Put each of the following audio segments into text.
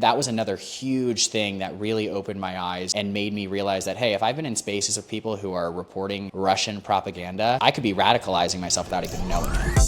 that was another huge thing that really opened my eyes and made me realize that, hey, if I've been in spaces of people who are reporting Russian propaganda, I could be radicalizing myself without even knowing it.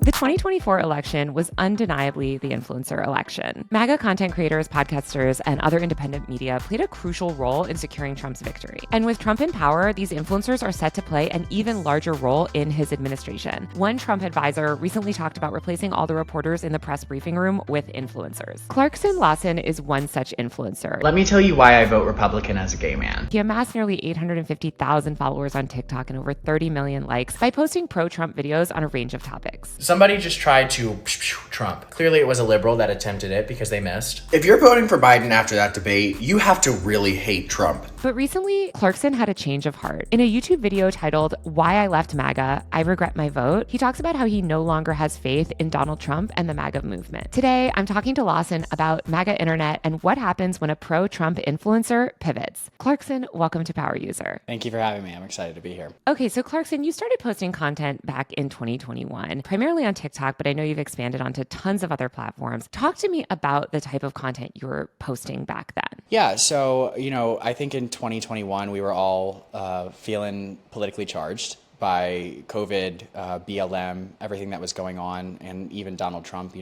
The 2024 election was undeniably the influencer election. MAGA content creators, podcasters, and other independent media played a crucial role in securing Trump's victory. And with Trump in power, these influencers are set to play an even larger role in his administration. One Trump advisor recently talked about replacing all the reporters in the press briefing room with influencers. Clarkson Lawson is one such influencer. Let me tell you why I vote Republican as a gay man. He amassed nearly 850,000 followers on TikTok and over 30 million likes by posting pro-Trump videos on a range of topics. Somebody just tried to Trump. Clearly it was a liberal that attempted it because they missed. If you're voting for Biden after that debate, you have to really hate Trump. But recently, Clarkson had a change of heart. In a YouTube video titled, "Why I Left MAGA, I Regret My Vote," he talks about how he no longer has faith in Donald Trump and the MAGA movement. Today, I'm talking to Lawson about MAGA internet and what happens when a pro-Trump influencer pivots. Clarkson, welcome to Power User. Thank you for having me. I'm excited to be here. Okay, so Clarkson, you started posting content back in 2021, primarily on TikTok, but I know you've expanded onto tons of other platforms. Talk to me about the type of content you were posting back then. Yeah, so, I think in 2021, we were all feeling politically charged by COVID, BLM, everything that was going on, and even Donald Trump,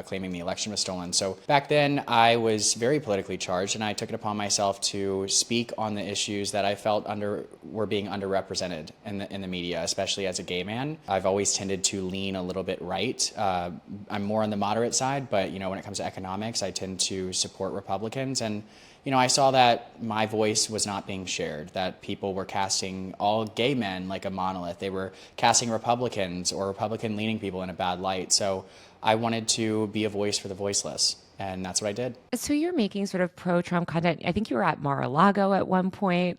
claiming the election was stolen. So back then I was very politically charged, and I took it upon myself to speak on the issues that I felt were being underrepresented in the media, especially as a gay man. I've always tended to lean a little bit right. I'm more on the moderate side, but when it comes to economics, I tend to support Republicans. And I saw that my voice was not being shared, that people were casting all gay men like a monolith. They were casting Republicans or Republican-leaning people in a bad light. So I wanted to be a voice for the voiceless, and that's what I did. So you're making sort of pro-Trump content. I think you were at Mar-a-Lago at one point.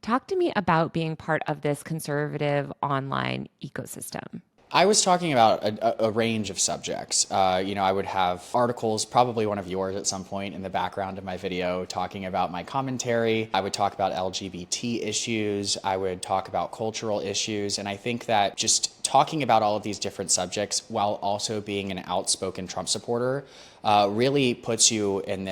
Talk to me about being part of this conservative online ecosystem. I was talking about a range of subjects. I would have articles, probably one of yours at some point in the background of my video, talking about my commentary. I would talk about LGBT issues. I would talk about cultural issues. And I think that just talking about all of these different subjects while also being an outspoken Trump supporter really puts you in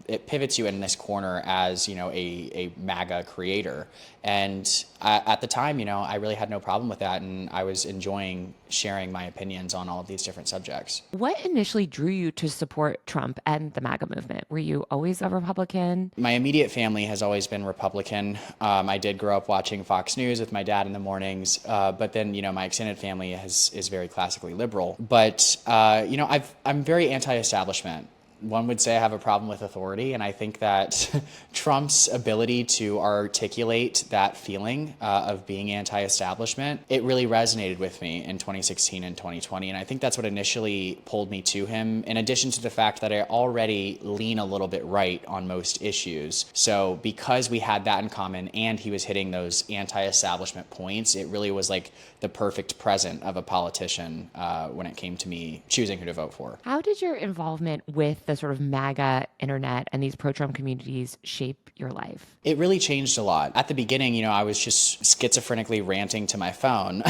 it pivots you in this corner as, a MAGA creator. And at the time, I really had no problem with that. And I was enjoying sharing my opinions on all of these different subjects. What initially drew you to support Trump and the MAGA movement? Were you always a Republican? My immediate family has always been Republican. I did grow up watching Fox News with my dad in the mornings. But then, my extended family is very classically liberal. But, I'm very anti-establishment. One would say I have a problem with authority, and I think that Trump's ability to articulate that feeling of being anti-establishment, it really resonated with me in 2016 and 2020, and I think that's what initially pulled me to him, in addition to the fact that I already lean a little bit right on most issues. So because we had that in common and he was hitting those anti-establishment points, it really was like the perfect present of a politician when it came to me choosing who to vote for. How did your involvement with the sort of MAGA internet and these pro-Trump communities shape your life? It really changed a lot. At the beginning, I was just schizophrenically ranting to my phone.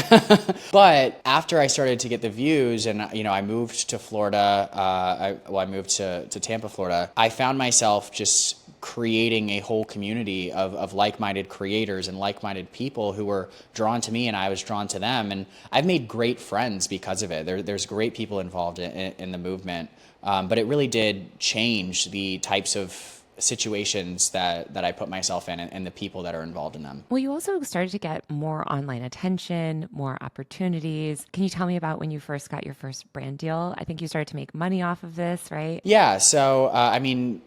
But after I started to get the views and, I moved to Florida, I moved to Tampa, Florida, I found myself just creating a whole community of like-minded creators and like-minded people who were drawn to me and I was drawn to them. And I've made great friends because of it. There's great people involved in the movement. But it really did change the types of situations that I put myself in and the people that are involved in them. Well, you also started to get more online attention, more opportunities. Can you tell me about when you first got your first brand deal? I think you started to make money off of this, right? Yeah. So,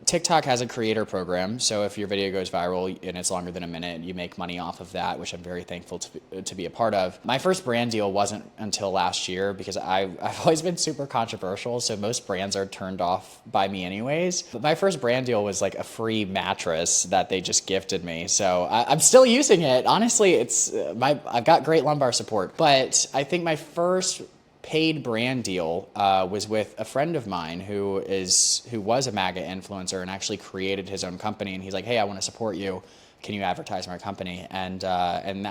TikTok has a creator program. So if your video goes viral and it's longer than a minute, you make money off of that, which I'm very thankful to be a part of. My first brand deal wasn't until last year because I've always been super controversial. So most brands are turned off by me anyways. But my first brand deal was like a free mattress that they just gifted me. So I'm still using it. Honestly, I've got great lumbar support. But I think my first paid brand deal was with a friend of mine who was a MAGA influencer and actually created his own company. And he's like, hey, I want to support you. Can you advertise my company? And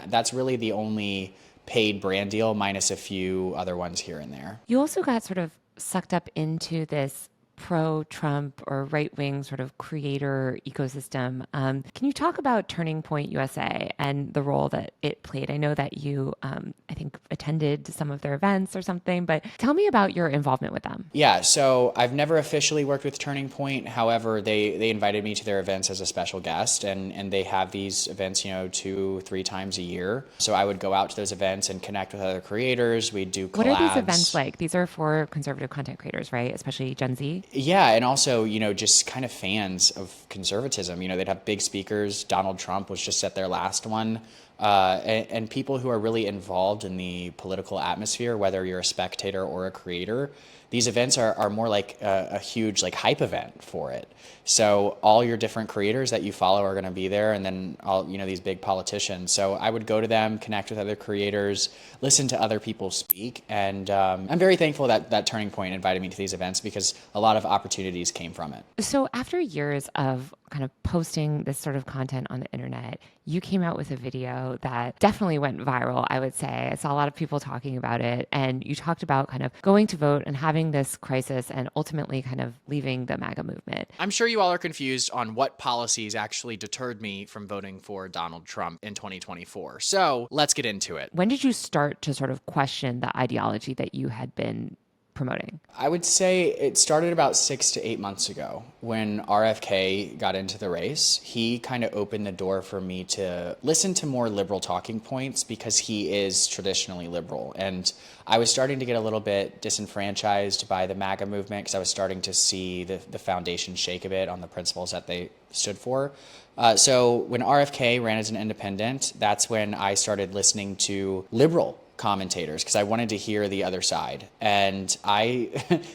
that's really the only paid brand deal minus a few other ones here and there. You also got sort of sucked up into this pro-Trump or right-wing sort of creator ecosystem. Can you talk about Turning Point USA and the role that it played? I know that you, I think, attended some of their events or something, but tell me about your involvement with them. Yeah, so I've never officially worked with Turning Point. However, they invited me to their events as a special guest, and they have these events, 2-3 times a year. So I would go out to those events and connect with other creators. We'd do collabs. What are these events like? These are for conservative content creators, right? Especially Gen Z? Yeah, and also, just kind of fans of conservatism. They'd have big speakers. Donald Trump was just at their last one. And people who are really involved in the political atmosphere, whether you're a spectator or a creator, these events are more like a huge hype event for it. So all your different creators that you follow are going to be there, and then all these big politicians. So I would go to them, connect with other creators, listen to other people speak, and I'm very thankful that Turning Point invited me to these events because a lot of opportunities came from it. So after years of kind of posting this sort of content on the internet, you came out with a video that definitely went viral, I would say. I saw a lot of people talking about it, and you talked about kind of going to vote and having this crisis and ultimately kind of leaving the MAGA movement. I'm sure you all are confused on what policies actually deterred me from voting for Donald Trump in 2024. So let's get into it. When did you start to sort of question the ideology that you had been promoting? I would say it started about 6 to 8 months ago when RFK got into the race. He kind of opened the door for me to listen to more liberal talking points because he is traditionally liberal. And I was starting to get a little bit disenfranchised by the MAGA movement because I was starting to see the foundation shake a bit on the principles that they stood for. So when RFK ran as an independent, that's when I started listening to liberal commentators because I wanted to hear the other side. And I,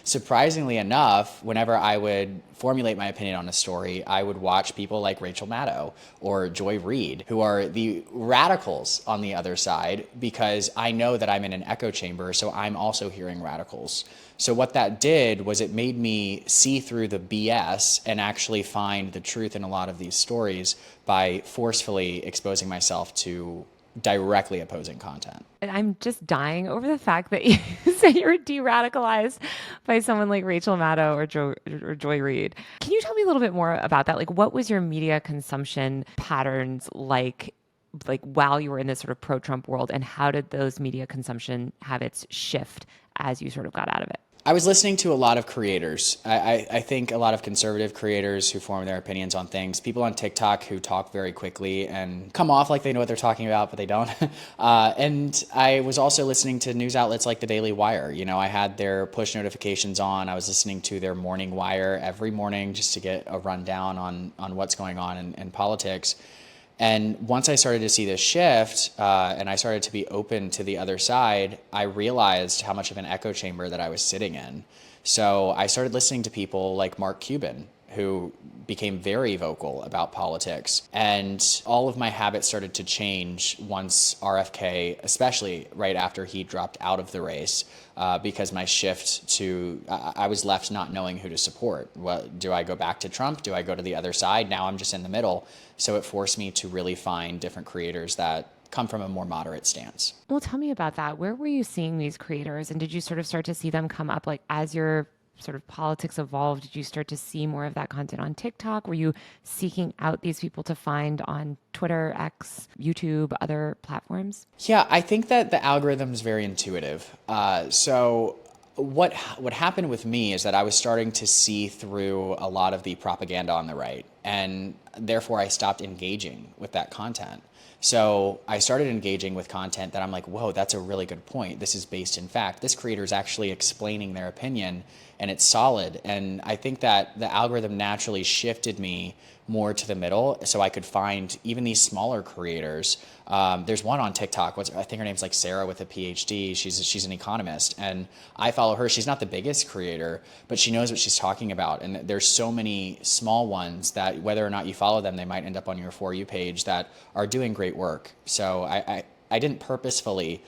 surprisingly enough, whenever I would formulate my opinion on a story, I would watch people like Rachel Maddow or Joy Reid, who are the radicals on the other side, because I know that I'm in an echo chamber, so I'm also hearing radicals. So what that did was it made me see through the BS and actually find the truth in a lot of these stories by forcefully exposing myself to directly opposing content. And I'm just dying over the fact that you say you were de-radicalized by someone like Rachel Maddow or Joy Reid. Can you tell me a little bit more about that? Like, what was your media consumption patterns like while you were in this sort of pro-Trump world, and how did those media consumption habits shift as you sort of got out of it? I was listening to a lot of creators. I think a lot of conservative creators who form their opinions on things, people on TikTok who talk very quickly and come off like they know what they're talking about, but they don't. And I was also listening to news outlets like the Daily Wire. I had their push notifications on. I was listening to their morning wire every morning just to get a rundown on what's going on in politics. And once I started to see this shift and I started to be open to the other side, I realized how much of an echo chamber that I was sitting in. So I started listening to people like Mark Cuban, who became very vocal about politics. And all of my habits started to change once RFK, especially right after he dropped out of the race, because my shift to, I was left not knowing who to support. Do I go back to Trump? Do I go to the other side? Now I'm just in the middle. So it forced me to really find different creators that come from a more moderate stance. Well, tell me about that. Where were you seeing these creators, and did you sort of start to see them come up as your sort of politics evolved? Did you start to see more of that content on TikTok? Were you seeking out these people to find on Twitter, X, YouTube, other platforms? Yeah, I think that the algorithm is very intuitive. So what happened with me is that I was starting to see through a lot of the propaganda on the right, and therefore I stopped engaging with that content. So I started engaging with content that I'm like, whoa, that's a really good point. This is based in fact. This creator is actually explaining their opinion, and it's solid. And I think that the algorithm naturally shifted me more to the middle so I could find even these smaller creators. There's one on TikTok, I think her name's like Sarah with a PhD. She's an economist, and I follow her. She's not the biggest creator, but she knows what she's talking about. And there's so many small ones that whether or not you follow them, they might end up on your For You page that are doing great work. So I didn't purposefully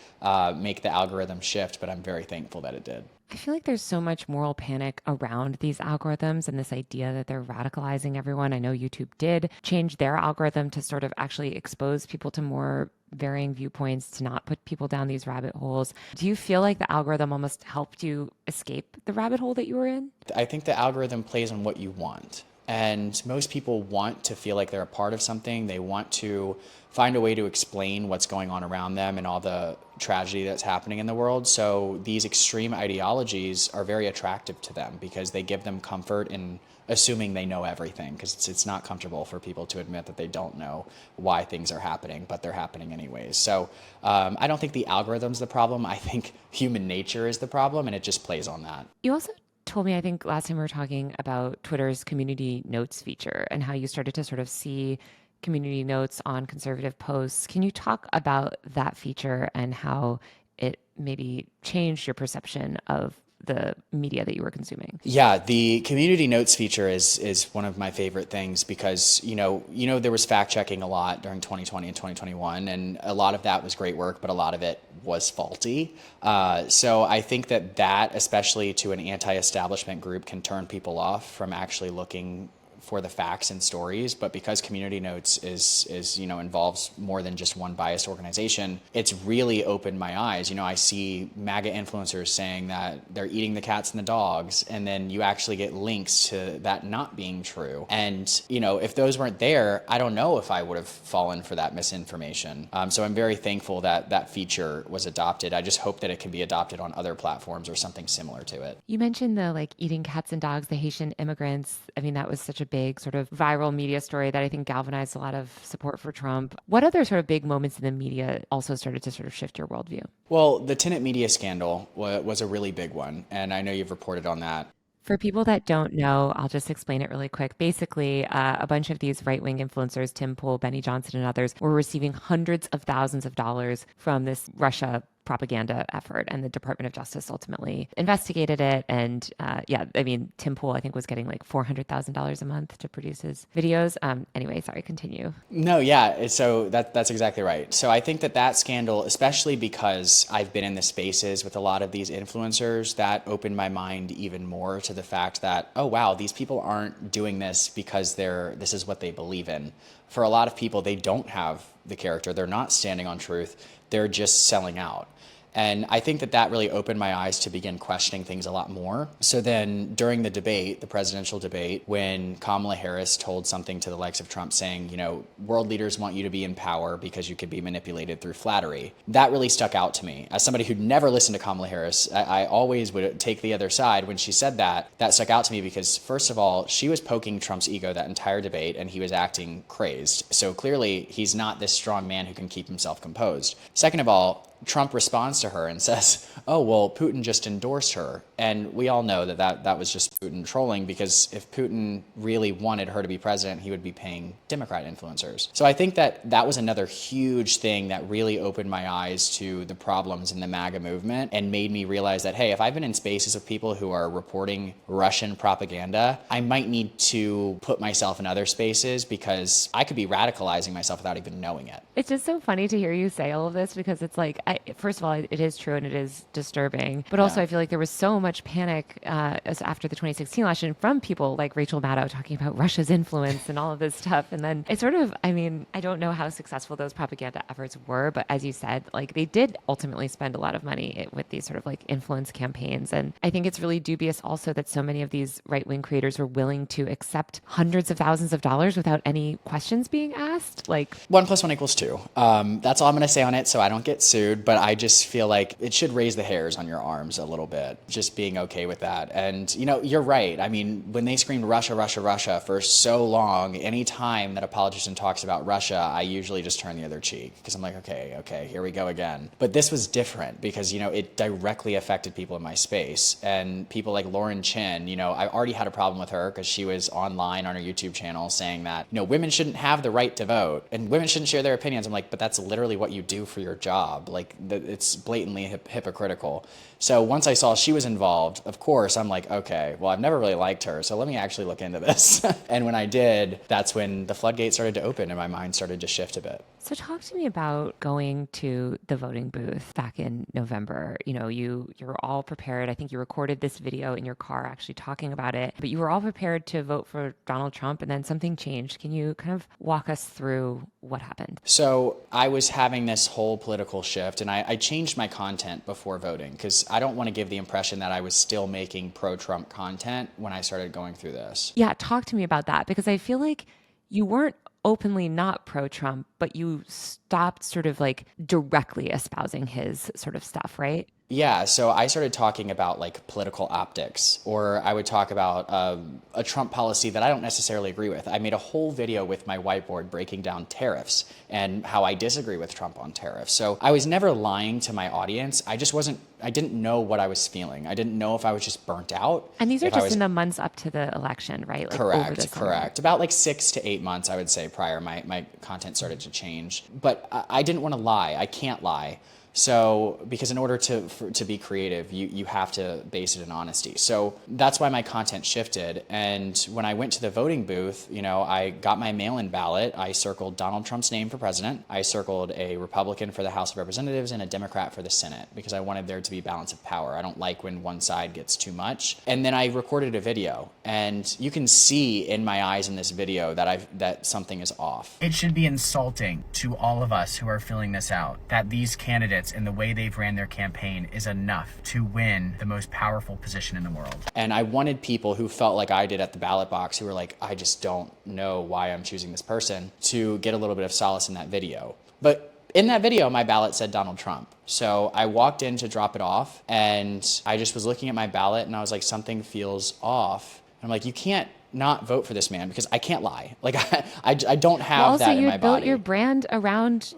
make the algorithm shift, but I'm very thankful that it did. I feel like there's so much moral panic around these algorithms and this idea that they're radicalizing everyone. I know YouTube did change their algorithm to sort of actually expose people to more varying viewpoints, to not put people down these rabbit holes. Do you feel like the algorithm almost helped you escape the rabbit hole that you were in? I think the algorithm plays on what you want. And most people want to feel like they're a part of something. They want to find a way to explain what's going on around them and all the tragedy that's happening in the world. So these extreme ideologies are very attractive to them because they give them comfort in assuming they know everything, because it's not comfortable for people to admit that they don't know why things are happening, but they're happening anyways. So I don't think the algorithm's the problem. I think human nature is the problem, and it just plays on that. You also told me, I think last time we were talking about Twitter's community notes feature and how you started to sort of see community notes on conservative posts. Can you talk about that feature and how it maybe changed your perception of the media that you were consuming? Yeah, the community notes feature is one of my favorite things because, there was fact checking a lot during 2020 and 2021, and a lot of that was great work, but a lot of it was faulty. So I think that, especially to an anti-establishment group, can turn people off from actually looking for the facts and stories. But because community notes is involves more than just one biased organization, it's really opened my eyes. I see MAGA influencers saying that they're eating the cats and the dogs, and then you actually get links to that not being true. And if those weren't there, I don't know if I would have fallen for that misinformation. So I'm very thankful that that feature was adopted. I just hope that it can be adopted on other platforms or something similar to it. You mentioned the eating cats and dogs, the Haitian immigrants. I mean, that was such a big sort of viral media story that I think galvanized a lot of support for Trump. What other sort of big moments in the media also started to sort of shift your worldview? Well, the tenant media scandal was a really big one, and I know you've reported on that. For people that don't know, I'll just explain it really quick. Basically, a bunch of these right-wing influencers, Tim Pool, Benny Johnson, and others, were receiving hundreds of thousands of dollars from this Russia propaganda effort, and the Department of Justice ultimately investigated it. And Tim Pool, I think, was getting like $400,000 a month to produce his videos. Anyway, sorry, continue. No, yeah, so that's exactly right. So I think that scandal, especially because I've been in the spaces with a lot of these influencers, that opened my mind even more to the fact that, oh wow, these people aren't doing this because this is what they believe in. For a lot of people, they don't have the character, they're not standing on truth, they're just selling out. And I think that really opened my eyes to begin questioning things a lot more. So then during the debate, the presidential debate, when Kamala Harris told something to the likes of Trump saying, world leaders want you to be in power because you could be manipulated through flattery, that really stuck out to me. As somebody who'd never listened to Kamala Harris, I always would take the other side. When she said that stuck out to me because, first of all, she was poking Trump's ego that entire debate, and he was acting crazed. So clearly, he's not this strong man who can keep himself composed. Second of all, Trump responds to her and says, oh, well, Putin just endorsed her. And we all know that was just Putin trolling, because if Putin really wanted her to be president, he would be paying Democrat influencers. So I think that was another huge thing that really opened my eyes to the problems in the MAGA movement and made me realize that, hey, if I've been in spaces of people who are reporting Russian propaganda, I might need to put myself in other spaces because I could be radicalizing myself without even knowing it. It's just so funny to hear you say all of this, because it's like, first of all, it is true and it is disturbing. But also, I feel like there was so much panic after the 2016 election from people like Rachel Maddow talking about Russia's influence and all of this stuff. And then it sort of, I don't know how successful those propaganda efforts were, but as you said, they did ultimately spend a lot of money with these sort of influence campaigns. And I think it's really dubious also that so many of these right-wing creators were willing to accept hundreds of thousands of dollars without any questions being asked. 1 + 1 = 2. That's all I'm going to say on it, so I don't get sued. But I just feel like it should raise the hairs on your arms a little bit, just being okay with that. And, you're right. I mean, when they screamed Russia, Russia, Russia for so long, any time that a politician talks about Russia, I usually just turn the other cheek because I'm like, okay, here we go again. But this was different because, it directly affected people in my space. And people like Lauren Chin, I already had a problem with her because she was online on her YouTube channel saying that, women shouldn't have the right to vote and women shouldn't share their opinions. I'm like, but that's literally what you do for your job. It's blatantly hypocritical. So once I saw she was involved, of course, I'm like, okay, well, I've never really liked her, so let me actually look into this. And when I did, that's when the floodgates started to open and my mind started to shift a bit. So talk to me about going to the voting booth back in November. You know, you're all prepared. I think you recorded this video in your car actually talking about it, but you were all prepared to vote for Donald Trump and then something changed. Can you kind of walk us through what happened? So I was having this whole political shift and I changed my content before voting because I don't want to give the impression that I was still making pro-Trump content when I started going through this. Yeah, talk to me about that because I feel like you weren't openly not pro-Trump, but you stopped sort of like directly espousing his sort of stuff, right? Yeah, so I started talking about like political optics, or I would talk about a Trump policy that I don't necessarily agree with. I made a whole video with my whiteboard breaking down tariffs and how I disagree with Trump on tariffs. So I was never lying to my audience. I didn't know what I was feeling. I didn't know if I was just burnt out. And these are if I just was, in the months up to the election, right? Like over the summer. correct. About like 6 to 8 months, I would say, prior my content started to change. But I didn't want to lie. I can't lie. So, because in order to be creative, you have to base it in honesty. So that's why my content shifted. And when I went to the voting booth, you know, I got my mail-in ballot. I circled Donald Trump's name for president. I circled a Republican for the House of Representatives and a Democrat for the Senate because I wanted there to be balance of power. I don't like when one side gets too much. And then I recorded a video, and you can see in my eyes in this video that something is off. It should be insulting to all of us who are filling this out that these candidates and the way they've ran their campaign is enough to win the most powerful position in the world. And I wanted people who felt like I did at the ballot box, who were like, I just don't know why I'm choosing this person, to get a little bit of solace in that video. But in that video, my ballot said Donald Trump. So I walked in to drop it off, and I just was looking at my ballot, and I was like, something feels off. And I'm like, you can't not vote for this man because I can't lie. Like I don't have that in my body. Also, you built your brand around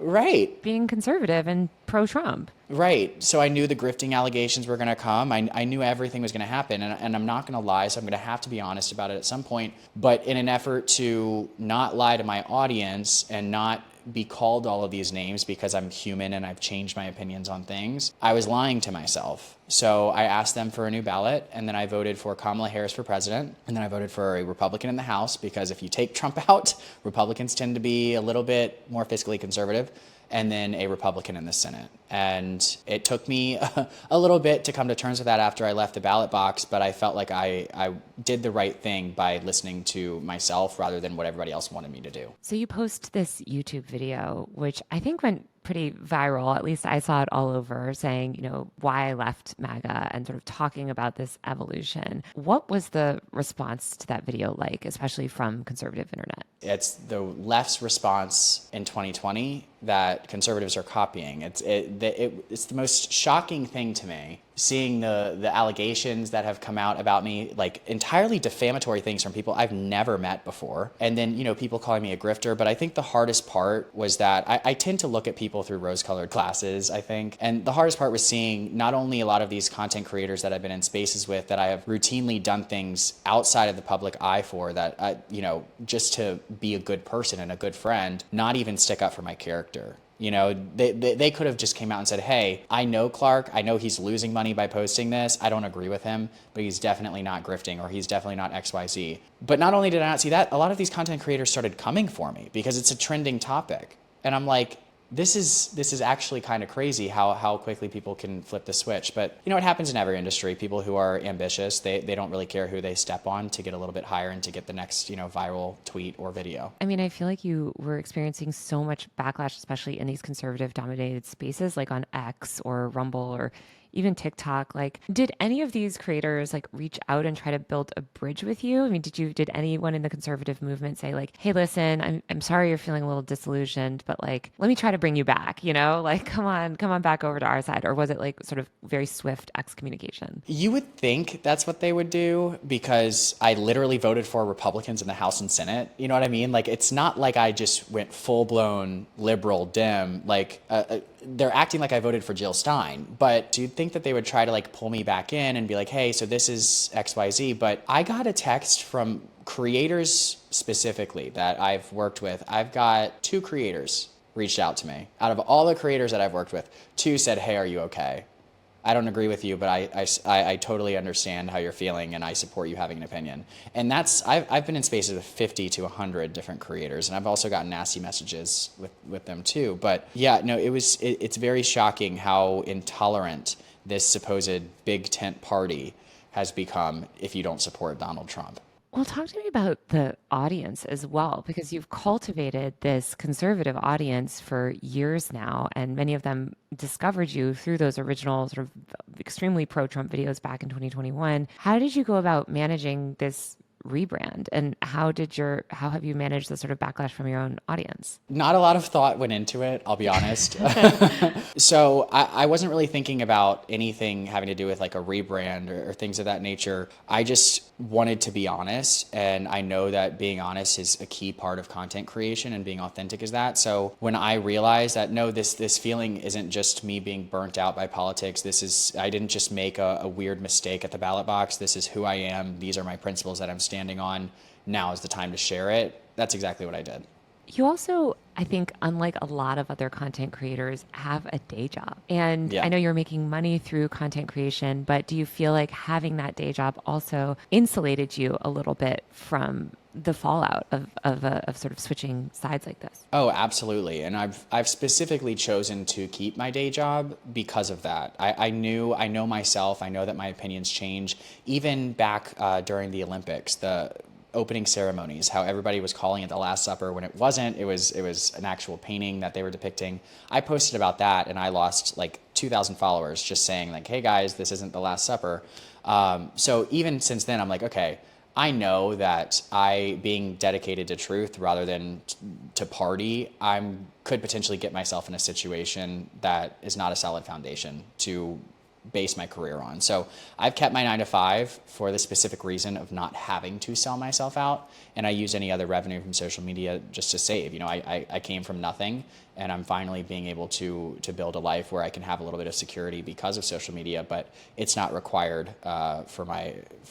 being conservative and pro-Trump. Right. So I knew the grifting allegations were going to come. I knew everything was going to happen, and I'm not going to lie, so I'm going to have to be honest about it at some point. But in an effort to not lie to my audience and not be called all of these names because I'm human and I've changed my opinions on things, I was lying to myself. So I asked them for a new ballot, and then I voted for Kamala Harris for president, and then I voted for a Republican in the House because if you take Trump out, Republicans tend to be a little bit more fiscally conservative, and then a Republican in the Senate. And it took me a little bit to come to terms with that after I left the ballot box, but I felt like I did the right thing by listening to myself rather than what everybody else wanted me to do. So you post this YouTube video, which I think went pretty viral. At least I saw it all over, saying, you know, why I left MAGA and sort of talking about this evolution. What was the response to that video like, especially from conservative internet? It's the left's response in 2020 that conservatives are copying. It's the most shocking thing to me, seeing the allegations that have come out about me, like entirely defamatory things from people I've never met before. And then, you know, people calling me a grifter. But I think the hardest part was that I tend to look at people through rose-colored glasses, I think. And the hardest part was seeing not only a lot of these content creators that I've been in spaces with that I have routinely done things outside of the public eye for that, you know, just to be a good person and a good friend, not even stick up for my character. You know, they could have just came out and said, hey, I know Clark. I know he's losing money by posting this. I don't agree with him, but he's definitely not grifting, or he's definitely not XYZ. But not only did I not see that, a lot of these content creators started coming for me because it's a trending topic. And I'm like, this is actually kind of crazy how quickly people can flip the switch. But, you know, it happens in every industry. People who are ambitious, they don't really care who they step on to get a little bit higher and to get the next, you know, viral tweet or video. I mean, I feel like you were experiencing so much backlash, especially in these conservative dominated spaces like on X or Rumble or even TikTok. Like, did any of these creators like reach out and try to build a bridge with you? I mean, did anyone in the conservative movement say like, hey, listen, I'm sorry you're feeling a little disillusioned, but like, let me try to bring you back, you know, like, come on back over to our side? Or was it like sort of very swift excommunication? You would think that's what they would do because I literally voted for Republicans in the House and Senate. You know what I mean? Like, it's not like I just went full blown liberal Dem. Like, they're acting like I voted for Jill Stein, but you'd think that they would try to like pull me back in and be like, hey, so this is XYZ. But I got a text from creators specifically that I've worked with. I've got 2 creators reached out to me. Out of all the creators that I've worked with, 2 said, hey, are you okay? I don't agree with you, but I totally understand how you're feeling, and I support you having an opinion. And I've been in spaces with 50 to 100 different creators, and I've also gotten nasty messages with them too. But yeah, no, it's very shocking how intolerant this supposed big tent party has become if you don't support Donald Trump. Well, talk to me about the audience as well, because you've cultivated this conservative audience for years now, and many of them discovered you through those original sort of extremely pro-Trump videos back in 2021. How did you go about managing this rebrand, and how have you managed the sort of backlash from your own audience? Not a lot of thought went into it, I'll be honest. So I wasn't really thinking about anything having to do with like a rebrand or things of that nature. I just wanted to be honest, and I know that being honest is a key part of content creation, and being authentic is that. So when I realized that no, this feeling isn't just me being burnt out by politics. I didn't just make a weird mistake at the ballot box. This is who I am. These are my principles that I'm standing on. Now is the time to share it. That's exactly what I did. You also, I think, unlike a lot of other content creators, have a day job. And Yeah. I know you're making money through content creation, but do you feel like having that day job also insulated you a little bit from the fallout of sort of switching sides like this? Oh, absolutely. And I've specifically chosen to keep my day job because of that. I know myself. I know that my opinions change. Even back during the Olympics, the opening ceremonies, how everybody was calling it the Last Supper when it wasn't. It was an actual painting that they were depicting. I posted about that, and I lost like 2,000 followers just saying like, "Hey guys, this isn't the Last Supper." So even since then, I'm like, okay, I know that being dedicated to truth rather than to party, could potentially get myself in a situation that is not a solid foundation to base my career on. So I've kept my 9 to 5 for the specific reason of not having to sell myself out. And I use any other revenue from social media just to save. You know, I came from nothing, and I'm finally being able to build a life where I can have a little bit of security because of social media, but it's not required for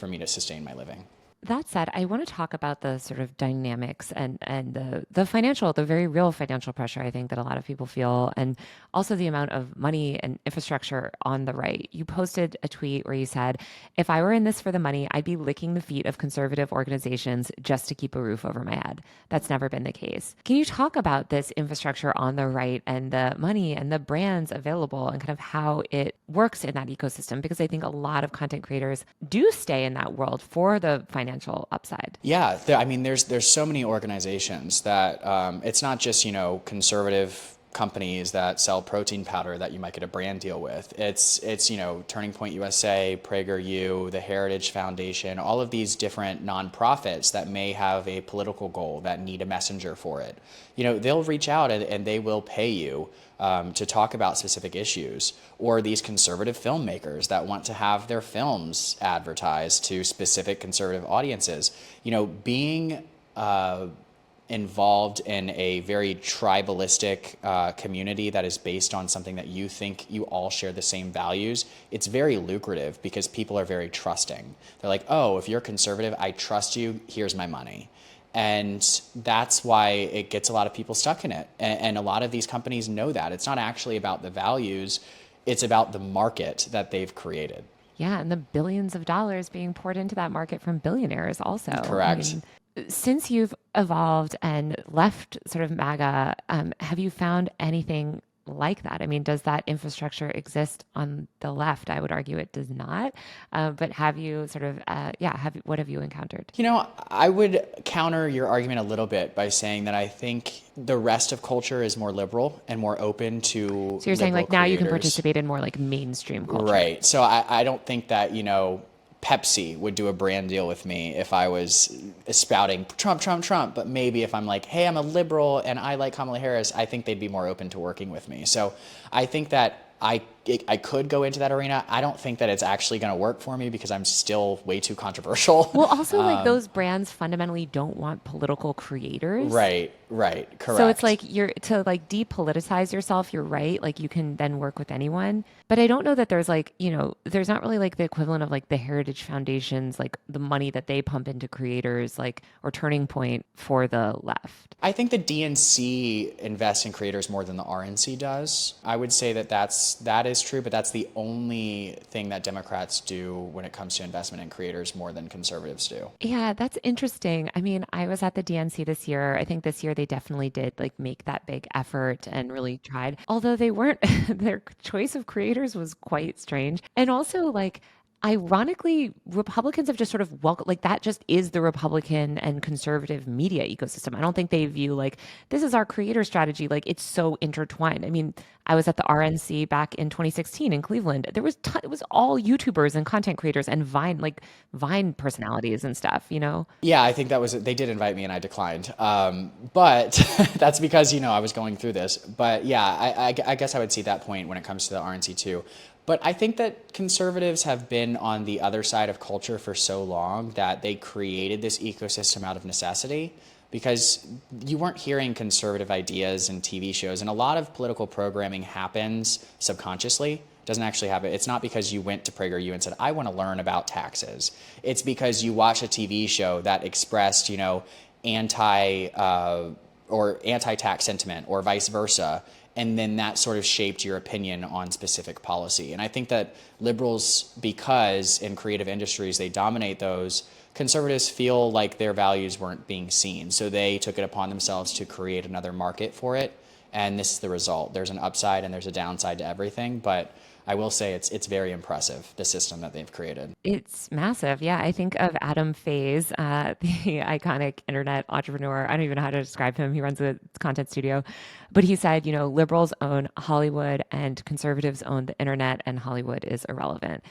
me to sustain my living. That said, I want to talk about the sort of dynamics and the very real financial pressure I think that a lot of people feel, and also the amount of money and infrastructure on the right. You posted a tweet where you said, "If I were in this for the money, I'd be licking the feet of conservative organizations just to keep a roof over my head." That's never been the case. Can you talk about this infrastructure on the right and the money and the brands available and kind of how it works in that ecosystem? Because I think a lot of content creators do stay in that world for the financial upside. Yeah, I mean, there's so many organizations that it's not just conservative companies that sell protein powder that you might get a brand deal with. It's Turning Point USA, PragerU, the Heritage Foundation, all of these different nonprofits that may have a political goal that need a messenger for it. They'll reach out and they will pay you to talk about specific issues, or these conservative filmmakers that want to have their films advertised to specific conservative audiences. Being involved in a very tribalistic community that is based on something that you think you all share the same values, it's very lucrative because people are very trusting. They're like, oh, if you're conservative, I trust you, here's my money. And that's why it gets a lot of people stuck in it. And a lot of these companies know that. It's not actually about the values, it's about the market that they've created. Yeah, and the billions of dollars being poured into that market from billionaires also. Correct. Since you've evolved and left sort of MAGA, have you found anything like that? I mean, does that infrastructure exist on the left? I would argue it does not. But have you sort of, what have you encountered? I would counter your argument a little bit by saying that I think the rest of culture is more liberal and more open to. So you're saying like now you can creators. participate in more like mainstream culture. Right. So I don't think that, Pepsi would do a brand deal with me if I was spouting Trump, Trump, Trump. But maybe if I'm like, hey, I'm a liberal and I like Kamala Harris, I think they'd be more open to working with me. So I think that I could go into that arena. I don't think that it's actually going to work for me because I'm still way too controversial. Well, also like those brands fundamentally don't want political creators. Right, correct. So it's like to like depoliticize yourself, you're right. Like you can then work with anyone. But I don't know that there's like, there's not really like the equivalent of like the Heritage Foundations, like the money that they pump into creators, like, or Turning Point for the left. I think the DNC invests in creators more than the RNC does. I would say that is true, but that's the only thing that Democrats do when it comes to investment in creators more than conservatives do. Yeah, that's interesting. I mean, I was at the DNC this year. I think this year they definitely did like make that big effort and really tried. Although they weren't, their choice of creators was quite strange. And also, like, ironically, Republicans have just sort of welcome, like, that just is the Republican and conservative media ecosystem. I don't think they view like this is our creator strategy. Like, it's so intertwined. I mean, I was at the RNC back in 2016 in Cleveland. There was it was all YouTubers and content creators and Vine personalities and stuff, you know? Yeah, I think that was, they did invite me and I declined. But that's because, you know, I was going through this. But yeah, I guess I would see that point when it comes to the RNC too. But I think that conservatives have been on the other side of culture for so long that they created this ecosystem out of necessity, because you weren't hearing conservative ideas in TV shows. And a lot of political programming happens subconsciously. Doesn't actually happen. It's not because you went to PragerU and said, I want to learn about taxes. It's because you watched a TV show that expressed, you know, anti-tax sentiment or vice versa. And then that sort of shaped your opinion on specific policy. And I think that liberals, because in creative industries they dominate those, conservatives feel like their values weren't being seen. So they took it upon themselves to create another market for it. And this is the result. There's an upside and there's a downside to everything. But I will say it's very impressive, the system that they've created. It's massive. Yeah, I think of Adam Faze, the iconic internet entrepreneur. I don't even know how to describe him. He runs a content studio. But he said, you know, liberals own Hollywood and conservatives own the internet, and Hollywood is irrelevant.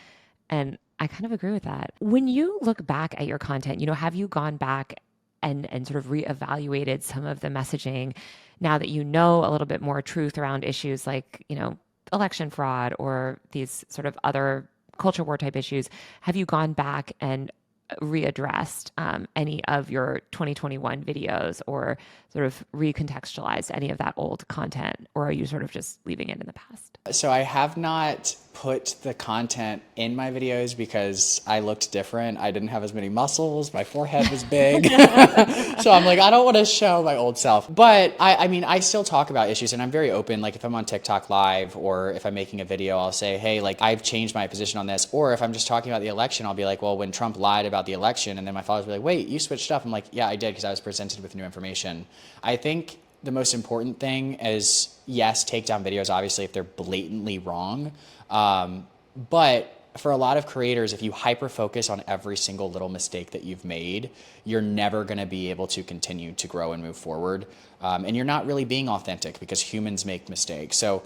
And I kind of agree with that. When you look back at your content, you know, have you gone back and sort of reevaluated some of the messaging now that you know a little bit more truth around issues like, you know, election fraud or these sort of other culture war type issues? Have you gone back and readdressed any of your 2021 videos or sort of recontextualized any of that old content, or are you sort of just leaving it in the past? So I have not put the content in my videos because I looked different. I didn't have as many muscles. My forehead was big. So I'm like, I don't want to show my old self. But I mean, I still talk about issues and I'm very open. Like if I'm on TikTok live or if I'm making a video, I'll say, hey, like I've changed my position on this. Or if I'm just talking about the election, I'll be like, well, when Trump lied about the election, and then my followers will be like, wait, you switched up. I'm like, yeah, I did, because I was presented with new information. I think the most important thing is, yes, take down videos, obviously, if they're blatantly wrong. But for a lot of creators, if you hyper-focus on every single little mistake that you've made, you're never going to be able to continue to grow and move forward. And you're not really being authentic, because humans make mistakes. So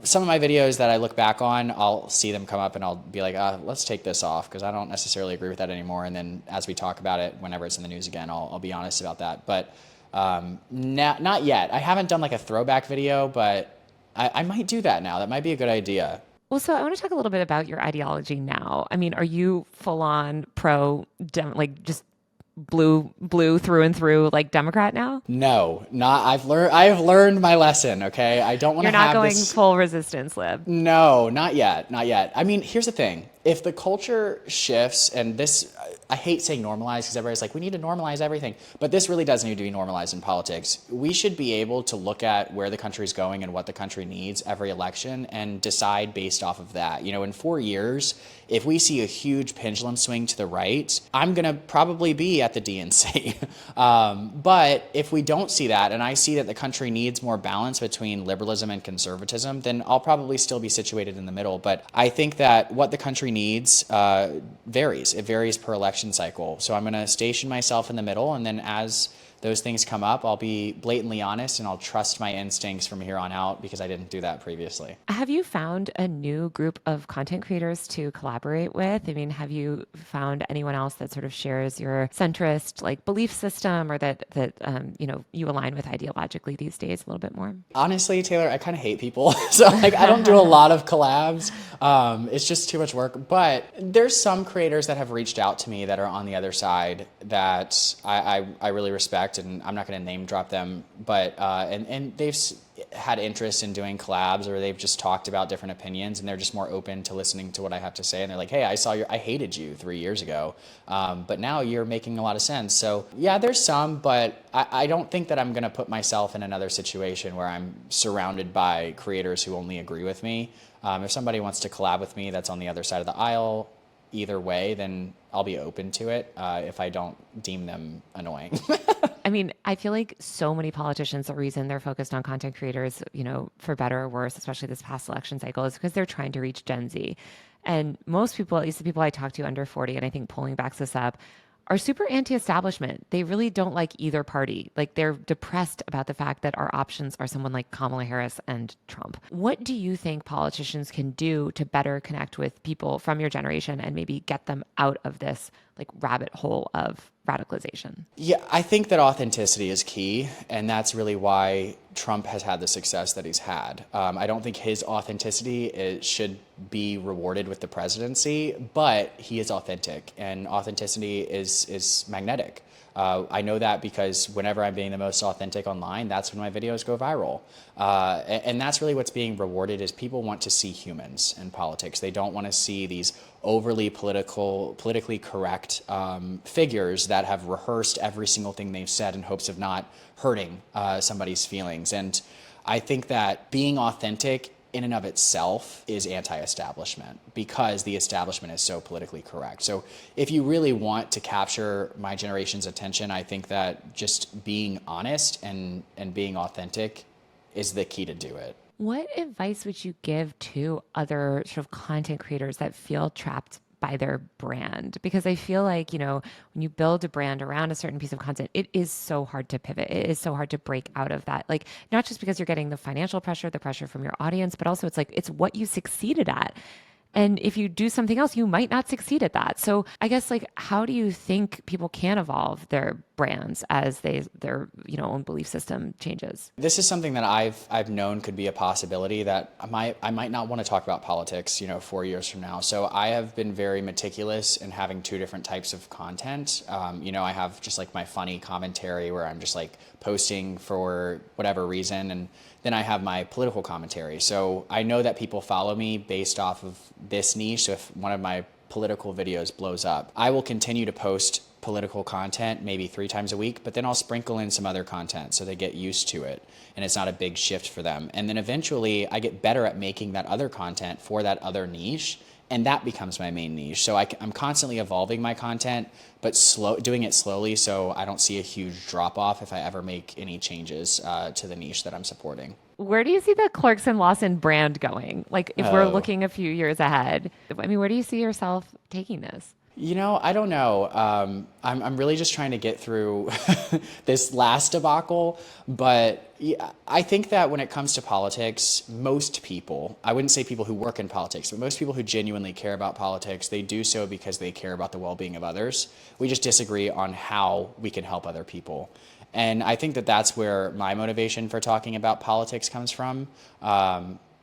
some of my videos that I look back on, I'll see them come up and I'll be like, let's take this off, because I don't necessarily agree with that anymore. And then as we talk about it, whenever it's in the news again, I'll be honest about that. But not yet. I haven't done like a throwback video, but I might do that now. That might be a good idea. Well, so I want to talk a little bit about your ideology now. I mean, are you full on like just blue through and through, like Democrat now? No, not. I have learned my lesson. Okay, I don't want to. You're not have going this... full resistance lib. No, not yet. Not yet. I mean, here's the thing. If the culture shifts, and this, I hate saying normalize, because everybody's like, we need to normalize everything. But this really does need to be normalized in politics. We should be able to look at where the country's going and what the country needs every election and decide based off of that. You know, in 4 years, if we see a huge pendulum swing to the right, I'm going to probably be at the DNC. But if we don't see that, and I see that the country needs more balance between liberalism and conservatism, then I'll probably still be situated in the middle. But I think that what the country needs varies. It varies per election cycle. So I'm going to station myself in the middle, and then as those things come up, I'll be blatantly honest and I'll trust my instincts from here on out, because I didn't do that previously. Have you found a new group of content creators to collaborate with? I mean, have you found anyone else that sort of shares your centrist like belief system, or that you know, you align with ideologically these days a little bit more? Honestly, Taylor, I kind of hate people. So like I don't do a lot of collabs. It's just too much work. But there's some creators that have reached out to me that are on the other side that I really respect. And I'm not going to name drop them, but and they've had interest in doing collabs, or they've just talked about different opinions, and they're just more open to listening to what I have to say. And they're like, hey, I hated you 3 years ago, but now you're making a lot of sense. So yeah, there's some, but I don't think that I'm going to put myself in another situation where I'm surrounded by creators who only agree with me. If somebody wants to collab with me that's on the other side of the aisle, either way, then I'll be open to it if I don't deem them annoying. I mean, I feel like so many politicians, the reason they're focused on content creators, for better or worse, especially this past election cycle, is because they're trying to reach Gen Z. And most people, at least the people I talk to under 40, and I think polling backs this up, are super anti-establishment. They really don't like either party. Like they're depressed about the fact that our options are someone like Kamala Harris and Trump. What do you think politicians can do to better connect with people from your generation and maybe get them out of this like rabbit hole of radicalization? Yeah, I think that authenticity is key, and that's really why Trump has had the success that he's had. I don't think his authenticity should be rewarded with the presidency, but he is authentic, and authenticity is magnetic. I know that because whenever I'm being the most authentic online, that's when my videos go viral. And that's really what's being rewarded is people want to see humans in politics. They don't want to see these overly politically correct figures that have rehearsed every single thing they've said in hopes of not hurting somebody's feelings. And I think that being authentic in and of itself is anti-establishment because the establishment is so politically correct. So if you really want to capture my generation's attention, I think that just being honest and being authentic is the key to do it. What advice would you give to other sort of content creators that feel trapped by their brand? Because I feel like, when you build a brand around a certain piece of content, it is so hard to pivot. It is so hard to break out of that. Like, not just because you're getting the financial pressure, the pressure from your audience, but also it's what you succeeded at. And if you do something else, you might not succeed at that. So I guess how do you think people can evolve their brands as their own belief system changes? This is something that I've known could be a possibility that I might not want to talk about politics, 4 years from now. So I have been very meticulous in having two different types of content. I have just like my funny commentary where I'm just like posting for whatever reason, and then I have my political commentary. So I know that people follow me based off of this niche. So if one of my political videos blows up, I will continue to post political content maybe 3 times a week, but then I'll sprinkle in some other content so they get used to it and it's not a big shift for them. And then eventually I get better at making that other content for that other niche, and that becomes my main niche. So I'm constantly evolving my content, but doing it slowly so I don't see a huge drop off if I ever make any changes to the niche that I'm supporting. Where do you see the Clarkson Lawson brand going? Like if we're looking a few years ahead, I mean, where do you see yourself taking this? I don't know. I'm really just trying to get through this last debacle. But yeah, I think that when it comes to politics, most people, I wouldn't say people who work in politics, but most people who genuinely care about politics, they do so because they care about the well-being of others. We just disagree on how we can help other people. And I think that that's where my motivation for talking about politics comes from.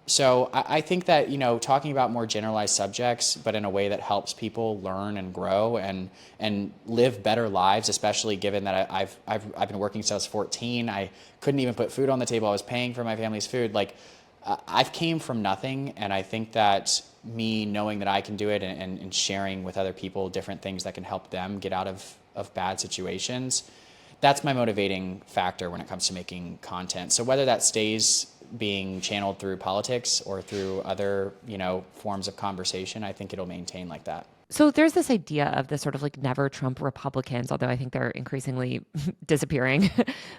So I think that, talking about more generalized subjects, but in a way that helps people learn and grow and live better lives, especially given that I've been working since I was 14. I couldn't even put food on the table. I was paying for my family's food. Like I've came from nothing. And I think that me knowing that I can do it and sharing with other people different things that can help them get out of bad situations, that's my motivating factor when it comes to making content. So whether that stays being channeled through politics or through other, forms of conversation, I think it'll maintain like that. So there's this idea of the sort of like never Trump Republicans, although I think they're increasingly disappearing.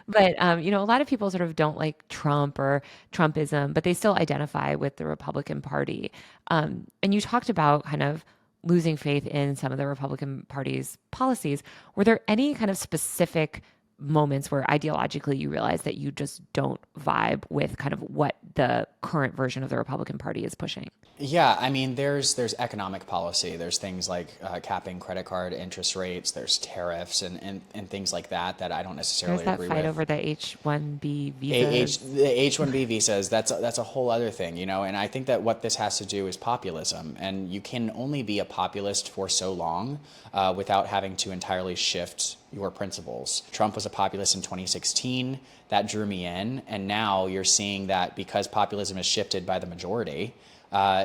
But, a lot of people sort of don't like Trump or Trumpism, but they still identify with the Republican Party. And you talked about kind of losing faith in some of the Republican Party's policies. Were there any kind of specific moments where ideologically you realize that you just don't vibe with kind of what the current version of the Republican Party is pushing? Yeah, I mean, there's economic policy. There's things like capping credit card interest rates. There's tariffs and things like that I don't necessarily agree with. There's that fight over the H-1B visas. The H-1B visas, that's a whole other thing, and I think that what this has to do is populism. And you can only be a populist for so long without having to entirely shift your principles. Trump was a populist in 2016. That drew me in. And now you're seeing that because populism is shifted by the majority,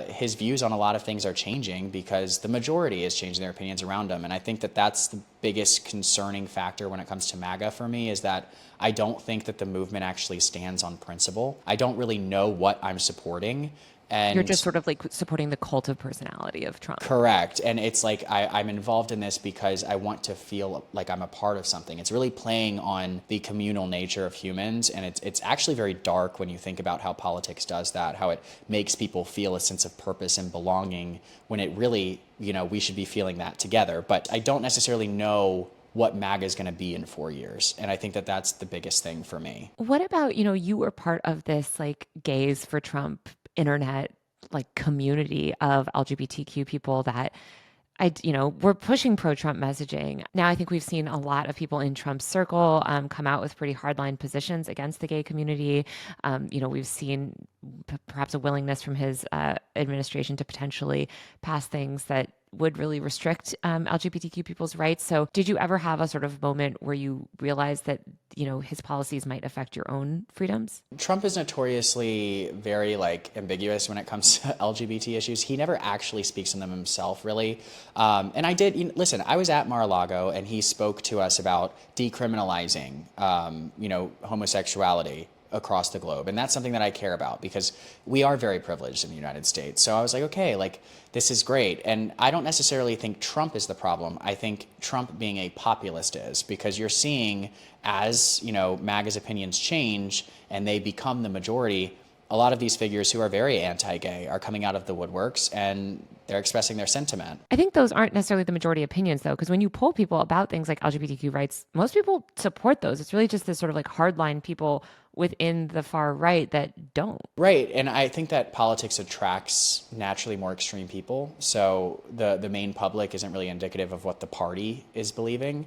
his views on a lot of things are changing because the majority is changing their opinions around him. And I think that that's the biggest concerning factor when it comes to MAGA for me, is that I don't think that the movement actually stands on principle. I don't really know what I'm supporting And you're just sort of like supporting the cult of personality of Trump. Correct. And it's like I'm involved in this because I want to feel like I'm a part of something. It's really playing on the communal nature of humans. And it's actually very dark when you think about how politics does that, how it makes people feel a sense of purpose and belonging when it really, we should be feeling that together. But I don't necessarily know what MAGA is going to be in 4 years. And I think that that's the biggest thing for me. What about, you were part of this like Gays for Trump internet like community of LGBTQ people that we're pushing pro-Trump messaging. Now I think we've seen a lot of people in Trump's circle come out with pretty hardline positions against the gay community. We've seen perhaps a willingness from his administration to potentially pass things that would really restrict LGBTQ people's rights. So did you ever have a sort of moment where you realized that, his policies might affect your own freedoms? Trump is notoriously very ambiguous when it comes to LGBT issues. He never actually speaks on them himself, really. And I did, listen, I was at Mar-a-Lago and he spoke to us about decriminalizing, homosexuality across the globe. And that's something that I care about because we are very privileged in the United States. So I was like, okay, this is great. And I don't necessarily think Trump is the problem. I think Trump being a populist is, because you're seeing as, MAGA's opinions change and they become the majority, a lot of these figures who are very anti-gay are coming out of the woodworks and they're expressing their sentiment. I think those aren't necessarily the majority opinions, though, because when you poll people about things like LGBTQ rights, most people support those. It's really just this sort of hardline people within the far right that don't. Right. And I think that politics attracts naturally more extreme people. So the main public isn't really indicative of what the party is believing.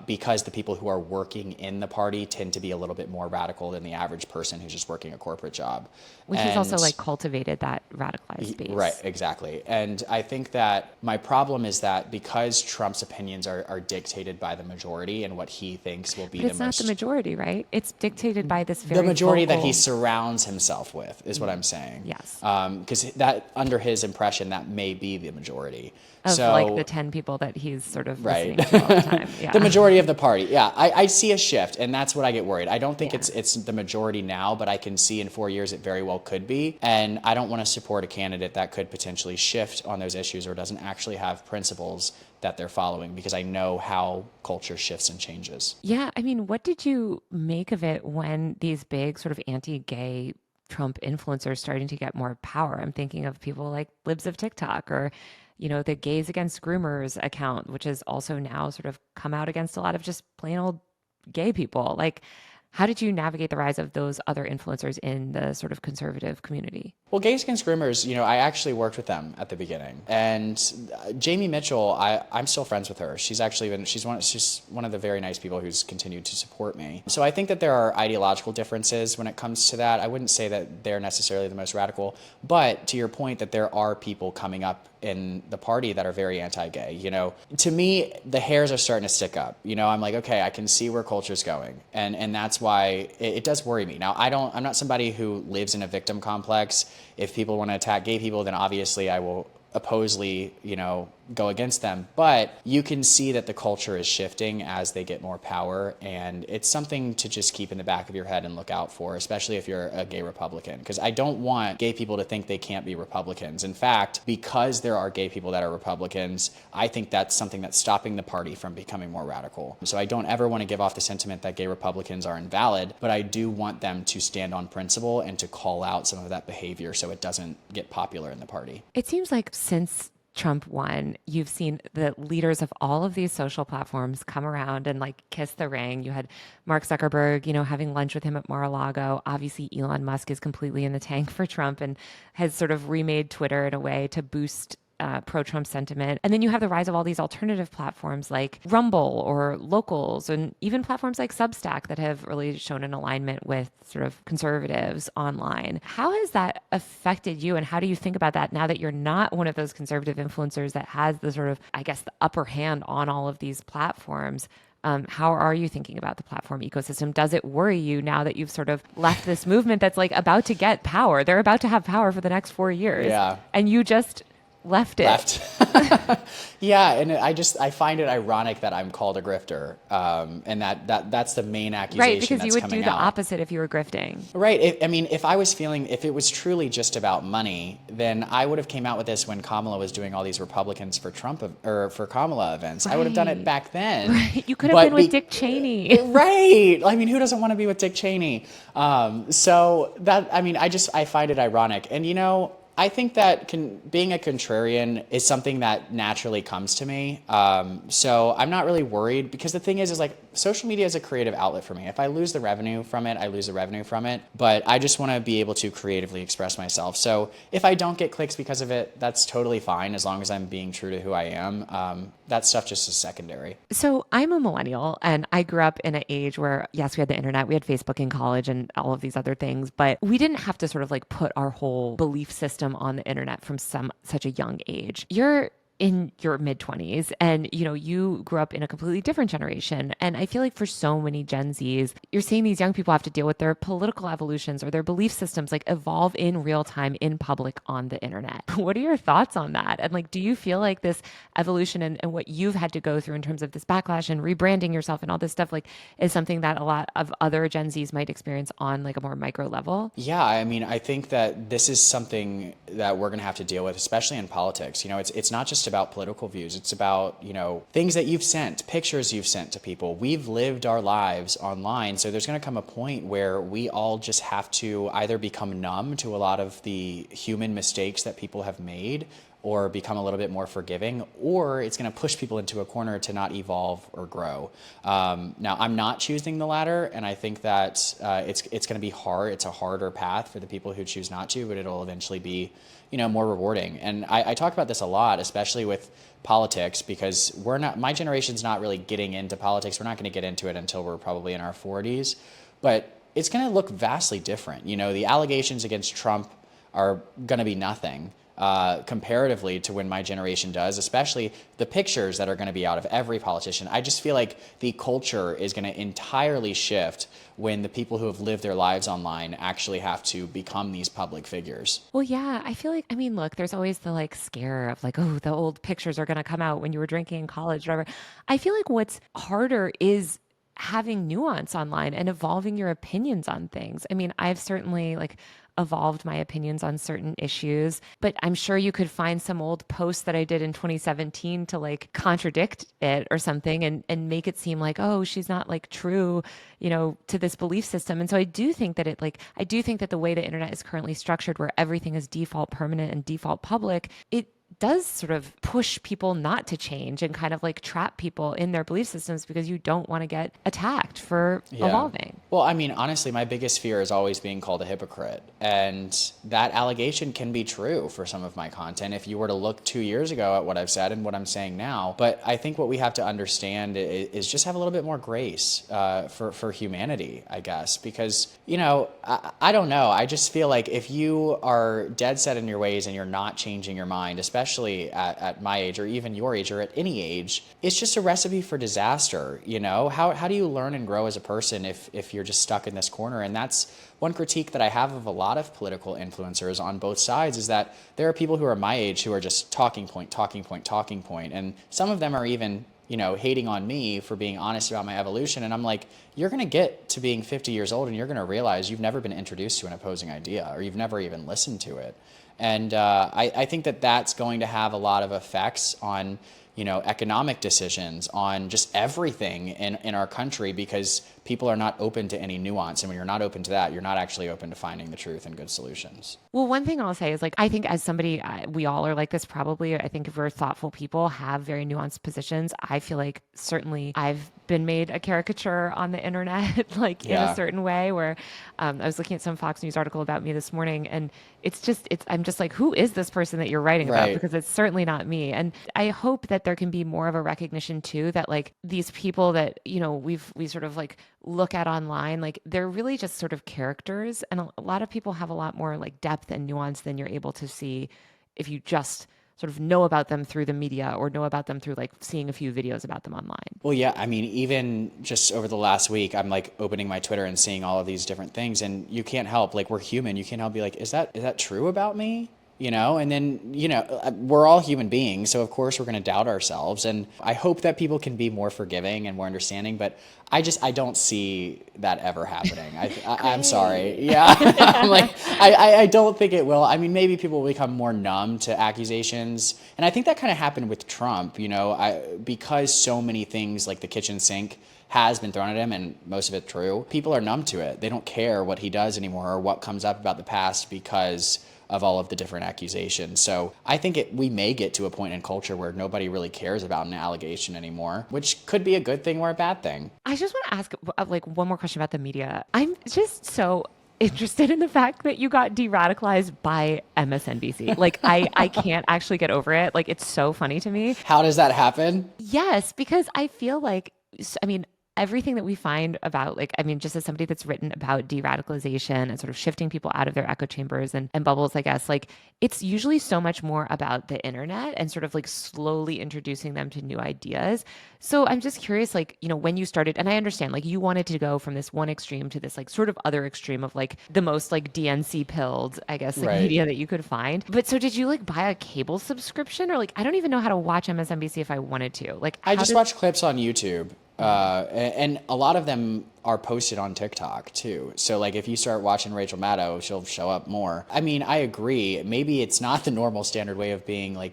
Because the people who are working in the party tend to be a little bit more radical than the average person who's just working a corporate job. Which has also cultivated that radicalized base. Right, exactly. And I think that my problem is that because Trump's opinions are dictated by the majority and what he thinks will be but it's not the majority, right? It's dictated by this very the majority vocal... that he surrounds himself with is what I'm saying. Yes. Because that, under his impression, that may be the majority. Of the 10 people that he's sort of listening to all the time. Yeah. The majority of the party. Yeah, I see a shift, and that's what I get worried. I don't think it's the majority now, but I can see in 4 years it very well could be. And I don't want to support a candidate that could potentially shift on those issues or doesn't actually have principles that they're following, because I know how culture shifts and changes. Yeah, I mean, what did you make of it when these big sort of anti-gay Trump influencers starting to get more power? I'm thinking of people like Libs of TikTok or the Gays Against Groomers account, which has also now sort of come out against a lot of just plain old gay people. How did you navigate the rise of those other influencers in the sort of conservative community? Well, Gays Against Groomers, I actually worked with them at the beginning. And Jamie Mitchell, I'm still friends with her. She's one of the very nice people who's continued to support me. So I think that there are ideological differences when it comes to that. I wouldn't say that they're necessarily the most radical, but to your point that there are people coming up in the party that are very anti-gay. To me, the hairs are starting to stick up. I'm like, okay, I can see where culture's going. And that's why it does worry me. Now, I'm not somebody who lives in a victim complex. If people want to attack gay people, then obviously I will opposely, go against them. But you can see that the culture is shifting as they get more power. And it's something to just keep in the back of your head and look out for, especially if you're a gay Republican. Because I don't want gay people to think they can't be Republicans. In fact, because there are gay people that are Republicans, I think that's something that's stopping the party from becoming more radical. So I don't ever want to give off the sentiment that gay Republicans are invalid, but I do want them to stand on principle and to call out some of that behavior so it doesn't get popular in the party. It seems like since Trump won, you've seen the leaders of all of these social platforms come around and kiss the ring. You had Mark Zuckerberg, having lunch with him at Mar-a-Lago. Obviously, Elon Musk is completely in the tank for Trump and has sort of remade Twitter in a way to boost pro-Trump sentiment. And then you have the rise of all these alternative platforms like Rumble or Locals, and even platforms like Substack that have really shown an alignment with sort of conservatives online. How has that affected you, and how do you think about that now that you're not one of those conservative influencers that has the sort of, I guess, the upper hand on all of these platforms? How are you thinking about the platform ecosystem? Does it worry you now that you've sort of left this movement that's about to get power? They're about to have power for the next 4 years. Yeah. And you just left it. Yeah, and I find it ironic that I'm called a grifter, and that's the main accusation Right, because that's you would coming do the out. opposite if you were grifting. Right. If it was truly just about money, then I would have came out with this when Kamala was doing all these Republicans for for Kamala events. I would have done it back then. Right. You could have been with Dick Cheney. Right. I mean, who doesn't want to be with Dick Cheney? I find it ironic. And, I think that being a contrarian is something that naturally comes to me. So I'm not really worried, because the thing is like social media is a creative outlet for me. If I lose the revenue from it, I lose the revenue from it. But I just want to be able to creatively express myself. So if I don't get clicks because of it, that's totally fine, as long as I'm being true to who I am. That stuff just is secondary. So I'm a millennial, and I grew up in an age where, yes, we had the internet, we had Facebook in college and all of these other things, but we didn't have to sort of like put our whole belief system on the internet from such a young age. You're in your mid-20s, and you grew up in a completely different generation, and I feel like for so many Gen Zs, you're seeing these young people have to deal with their political evolutions or their belief systems like evolve in real time in public on the internet. What are your thoughts on that? And like, do you feel like this evolution and what you've had to go through in terms of this backlash and rebranding yourself and all this stuff like is something that a lot of other Gen Zs might experience on like a more micro level? Yeah, I mean, I think that this is something that we're going to have to deal with, especially in politics. It's not just about political views. It's about, things that you've sent, pictures you've sent to people. We've lived our lives online. So there's going to come a point where we all just have to either become numb to a lot of the human mistakes that people have made, or become a little bit more forgiving, or it's going to push people into a corner to not evolve or grow. Now, I'm not choosing the latter, and I think that it's going to be hard. It's a harder path for the people who choose not to, but it'll eventually be, more rewarding. And I talk about this a lot, especially with politics, because my generation's not really getting into politics. We're not going to get into it until we're probably in our 40s, but it's going to look vastly different. The allegations against Trump are going to be nothing comparatively to when my generation does, especially the pictures that are going to be out of every politician. I just feel like the culture is going to entirely shift when the people who have lived their lives online actually have to become these public figures. Well, yeah, I feel like, look, there's always the like scare of like, oh, the old pictures are going to come out when you were drinking in college, whatever. I feel like what's harder is having nuance online and evolving your opinions on things. I mean, I've certainly like evolved my opinions on certain issues, but I'm sure you could find some old post that I did in 2017 to like contradict it or something and make it seem like, oh, she's not like true, to this belief system. And so I do think that the way the internet is currently structured, where everything is default permanent and default public, it does sort of push people not to change and kind of like trap people in their belief systems because you don't want to get attacked for evolving. Well, I mean, honestly, my biggest fear is always being called a hypocrite. And that allegation can be true for some of my content if you were to look 2 years ago at what I've said and what I'm saying now. But I think what we have to understand is just have a little bit more grace for humanity, I guess. Because, I don't know. I just feel like if you are dead set in your ways and you're not changing your mind, especially at my age or even your age or at any age, it's just a recipe for disaster. How do you learn and grow as a person if you're just stuck in this corner? And that's one critique that I have of a lot of political influencers on both sides, is that there are people who are my age who are just talking point, and some of them are even hating on me for being honest about my evolution. And I'm like, you're going to get to being 50 years old and you're going to realize you've never been introduced to an opposing idea, or you've never even listened to it. And I think that that's going to have a lot of effects on, economic decisions, on just everything in our country, because people are not open to any nuance. And when you're not open to that, you're not actually open to finding the truth and good solutions. Well, one thing I'll say is like, I think as somebody, we all are like this probably. I think if we're thoughtful people, have very nuanced positions. I feel like certainly I've been made a caricature on the internet, like in a certain way, where I was looking at some Fox News article about me this morning, and I'm just like, who is this person that you're writing about? Because it's certainly not me. And I hope that there can be more of a recognition too, that like these people that, we sort of like look at online, like they're really just sort of characters. And a lot of people have a lot more like depth and nuance than you're able to see if you just sort of know about them through the media or know about them through like seeing a few videos about them online. Well, yeah, I mean, even just over the last week, I'm like opening my Twitter and seeing all of these different things, and you can't help, like, we're human. You can't help be like, is that true about me? And then, we're all human beings. So of course we're going to doubt ourselves. And I hope that people can be more forgiving and more understanding, but I don't see that ever happening. I'm sorry. Yeah. I'm like, I don't think it will. I mean, maybe people will become more numb to accusations. And I think that kind of happened with Trump, because so many things like the kitchen sink has been thrown at him, and most of it true, people are numb to it. They don't care what he does anymore or what comes up about the past because of all of the different accusations. So I think we may get to a point in culture where nobody really cares about an allegation anymore, which could be a good thing or a bad thing. I just want to ask one more question about the media. I'm just so interested in the fact that you got de-radicalized by MSNBC. Like I can't actually get over it. Like it's so funny to me. How does that happen? Yes, because I feel like, everything that we find about just as somebody that's written about de-radicalization and sort of shifting people out of their echo chambers and bubbles, I guess, it's usually so much more about the internet and sort of slowly introducing them to new ideas. So I'm just curious, when you started, and I understand, you wanted to go from this one extreme to this sort of other extreme of the most DNC pilled, I guess, Right. media that you could find. But so did you buy a cable subscription, or I don't even know how to watch MSNBC if I wanted to. I just watch clips on YouTube. And a lot of them are posted on TikTok too. So if you start watching Rachel Maddow, she'll show up more. I mean, I agree. Maybe it's not the normal standard way of being I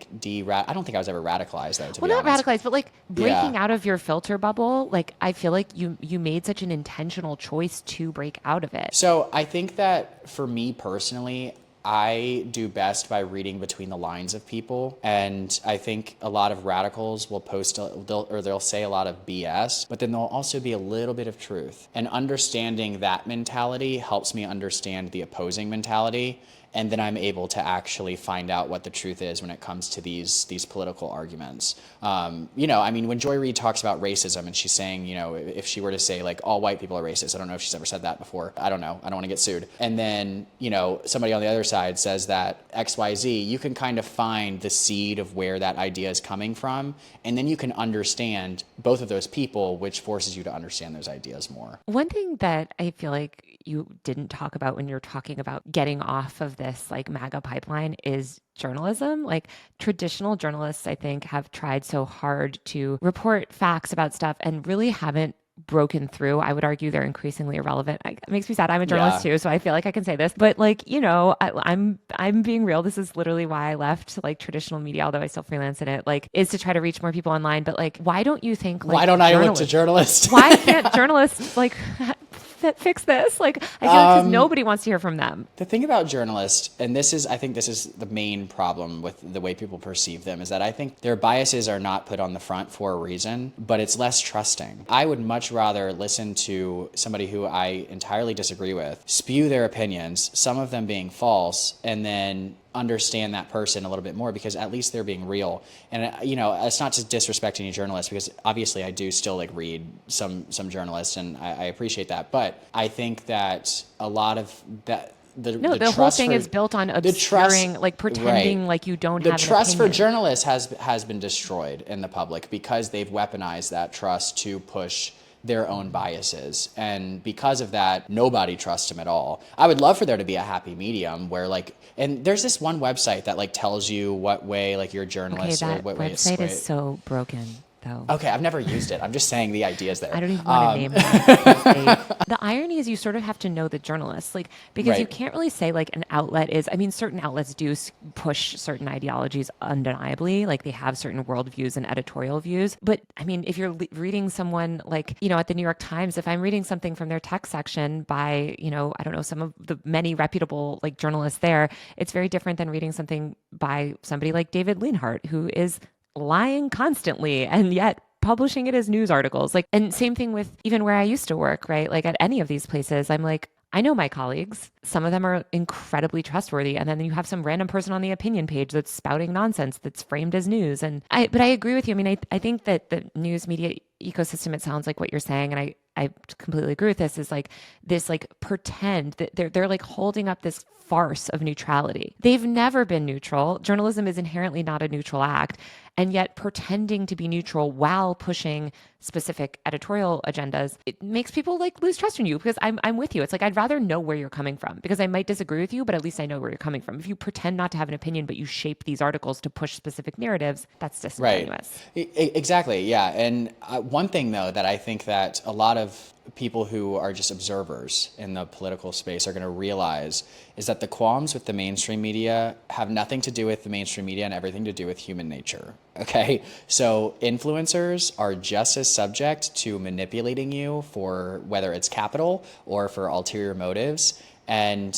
don't think I was ever radicalized though, to be honest. Well, not radicalized, but breaking out of your filter bubble. I feel like you made such an intentional choice to break out of it. So I think that for me personally, I do best by reading between the lines of people. And I think a lot of radicals will they'll say a lot of BS, but then there'll also be a little bit of truth. And understanding that mentality helps me understand the opposing mentality. And then I'm able to actually find out what the truth is when it comes to these political arguments. When Joy Reid talks about racism and she's saying, if she were to say all white people are racist, I don't know if she's ever said that before. I don't know. I don't want to get sued. And then, somebody on the other side says that XYZ, you can kind of find the seed of where that idea is coming from. And then you can understand both of those people, which forces you to understand those ideas more. One thing that I feel like you didn't talk about when you're talking about getting off of this MAGA pipeline is journalism. Traditional journalists, I think, have tried so hard to report facts about stuff and really haven't broken through. I would argue they're increasingly irrelevant. It makes me sad. I'm a journalist too, so I feel like I can say this. But I'm being real. This is literally why I left traditional media, although I still freelance in it. Is to try to reach more people online. But why don't you think? Why don't I look to journalists? Why can't journalists fix this? I feel because nobody wants to hear from them. The thing about journalists, and I think this is the main problem with the way people perceive them, is that I think their biases are not put on the front for a reason, but it's less trusting. I would much rather listen to somebody who I entirely disagree with, spew their opinions, some of them being false, and then understand that person a little bit more, because at least they're being real. And it's not to disrespect any journalists, because obviously I do still read some journalists, and I appreciate that. But I think that a lot of that the whole thing is built on obscuring, pretending right. You don't the have an trust for opinion. journalists has been destroyed in the public because they've weaponized that trust to push their own biases. And because of that, nobody trusts them at all. I would love for there to be a happy medium where and there's this one website that tells you what way you're a journalist or what way it's website is so broken. Though. Okay, I've never used it. I'm just saying the ideas there. I don't even want to name that. The irony is you sort of have to know the journalists, because Right. you can't really say an outlet is, certain outlets do push certain ideologies undeniably, they have certain worldviews and editorial views. But if you're reading someone at the New York Times, if I'm reading something from their tech section by, I don't know, some of the many reputable journalists there, it's very different than reading something by somebody like David Leonhardt, who is lying constantly and yet publishing it as news articles. And same thing with even where I used to work, right? At any of these places, I'm I know my colleagues. Some of them are incredibly trustworthy. And then you have some random person on the opinion page that's spouting nonsense that's framed as news. But I agree with you. I think that the news media ecosystem, it sounds like what you're saying, and I completely agree with this, is this pretend that they're holding up this farce of neutrality. They've never been neutral. Journalism is inherently not a neutral act. and yet pretending to be neutral while pushing specific editorial agendas, it makes people like lose trust in you, because I'm with you. It's like, I'd rather know where you're coming from, because I might disagree with you, but at least I know where you're coming from. If you pretend not to have an opinion, but you shape these articles to push specific narratives, that's disingenuous. Exactly. Yeah. And one thing though, that I think that a lot of people who are just observers in the political space are going to realize is that the qualms with the mainstream media have nothing to do with the mainstream media and everything to do with human nature. Okay. So influencers are just as subject to manipulating you for whether it's capital or for ulterior motives. And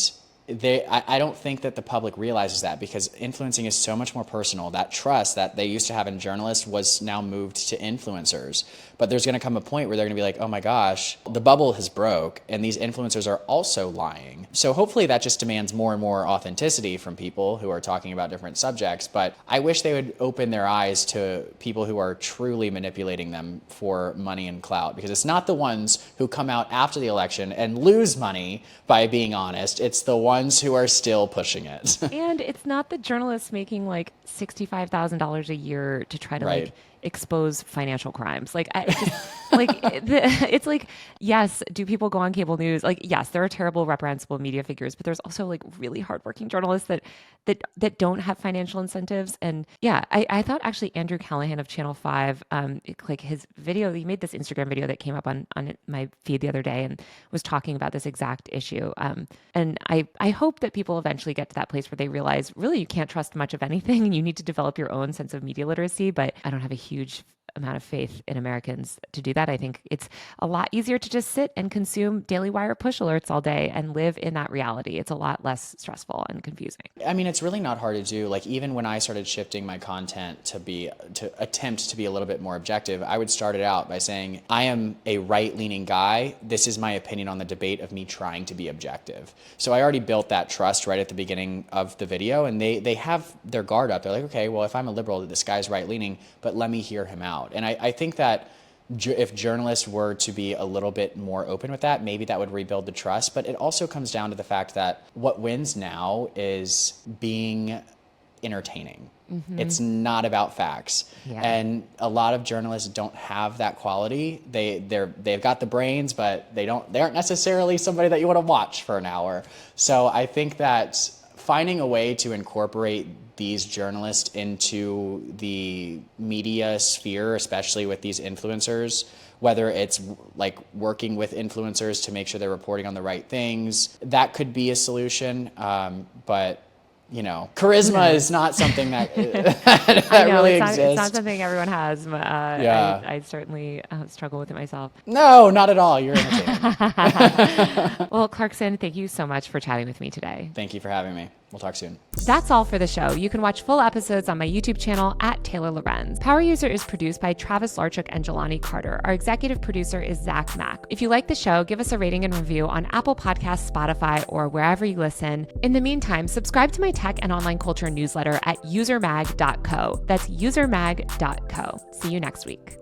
I don't think that the public realizes that, because influencing is so much more personal. That trust that they used to have in journalists was now moved to influencers. But there's going to come a point where they're going to be like, oh my gosh, the bubble has broke and these influencers are also lying. So hopefully that just demands more and more authenticity from people who are talking about different subjects. But I wish they would open their eyes to people who are truly manipulating them for money and clout, because it's not the ones who come out after the election and lose money by being honest. It's the ones who are still pushing it. And it's not the journalists making like $65,000 a year to try to Right. like expose financial crimes. Like, it's just, it's like, yes, do people go on cable news? Like, yes, there are terrible, reprehensible media figures, but there's also like really hardworking journalists that don't have financial incentives. And yeah, I thought actually Andrew Callahan of Channel 5, like his video, he made this Instagram video that came up on my feed the other day and was talking about this exact issue. And I hope that people eventually get to that place where they realize really you can't trust much of anything and you need to develop your own sense of media literacy. But I don't have a huge amount of faith in Americans to do that. I think it's a lot easier to just sit and consume Daily Wire push alerts all day and live in that reality. It's a lot less stressful and confusing. I mean, it's really not hard to do. Like, even when I started shifting my content to attempt to be a little bit more objective, I would start it out by saying, I am a right-leaning guy. This is my opinion on the debate of me trying to be objective. So I already built that trust right at the beginning of the video, and they have their guard up. They're like, okay, well, if I'm a liberal, this guy's right-leaning, but let me hear him out. And I think that if journalists were to be a little bit more open with that, maybe that would rebuild the trust. But it also comes down to the fact that what wins now is being entertaining. Mm-hmm. It's not about facts. Yeah. And a lot of journalists don't have that quality. They've got the brains, but they aren't necessarily somebody that you want to watch for an hour. So I think that finding a way to incorporate these journalists into the media sphere, especially with these influencers, whether it's like working with influencers to make sure they're reporting on the right things, that could be a solution. But charisma is not something that, that really exists. It's not something everyone has. Yeah. I certainly struggle with it myself. No, not at all. You're entertaining. Well, Clarkson, thank you so much for chatting with me today. Thank you for having me. We'll talk soon. That's all for the show. You can watch full episodes on my YouTube channel at Taylor Lorenz. Power User is produced by Travis Larchuk and Jelani Carter. Our executive producer is Zach Mack. If you like the show, give us a rating and review on Apple Podcasts, Spotify, or wherever you listen. In the meantime, subscribe to my tech and online culture newsletter at usermag.co. That's usermag.co. See you next week.